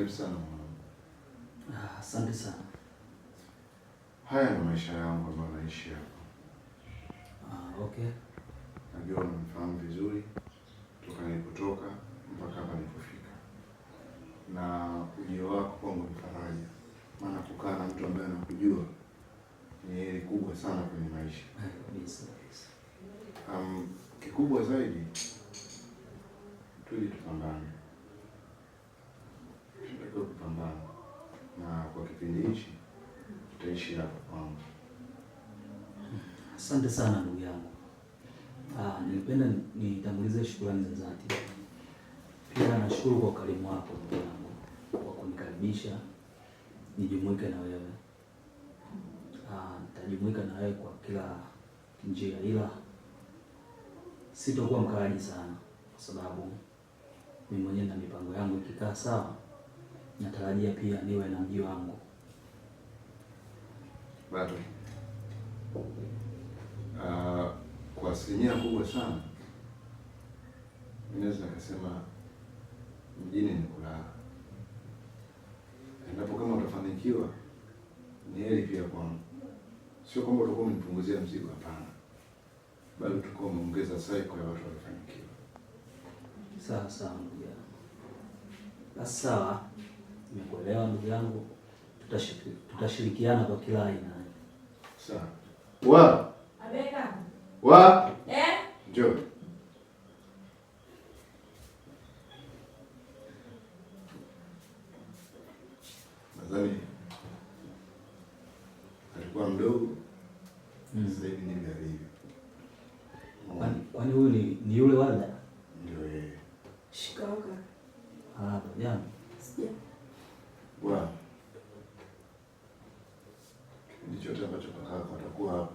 Karibu sana mwanangu. Asante sana. Haya ni maisha yangu ambayo naishi hapa. Okay. Najua unanifahamu vizuri toka nilipotoka mpaka hapa nilipofika. Na ujio wako kwangu ni faraja. Maana kukaa na mtu ambaye anakujua ni heri kubwa sana kwenye maisha. Kabisa. Kikubwa zaidi tuje tupambane. Tunatakiwa kupambana. Na kwa kipindi hichi tutaishi hapa kwangu. Asante sana ndugu yangu. Nilipenda nitangulize shukrani za dhati. Pia nashukuru kwa ukarimu wako ndugu yangu kwa kunikaribisha nijumuike na wewe. Nitajumuika na wewe kwa kila njia, ila sitakuwa mkali sana kwa sababu mimi mwenyewe na mipango yangu ikikaa sawa, natarajia pia niwe na mji wangu. Bado kwa asilimia kubwa sana naweza nikasema mjini ni kulala. Endapo kama utafanikiwa ni heri pia kwangu. Sio kwamba utakuwa umenipunguzia mzigo, hapana, bali utakuwa umeongeza cycle ya watu waliofanikiwa. Sawa sawa ndugu yangu. Basi sawa, nimekuelewa ndugu yangu. Tutashirikiana kwa kila aina. Sawa. Abeka. Njoo. Nadhani alikuwa mdogo. Sasa hivi ndivyo alivyo. Kwani huyu ni yule Walda? Ndio yeye. Shikamoo. Jana. Sija. Kipindi chote ambacho kaka atakuwa hapa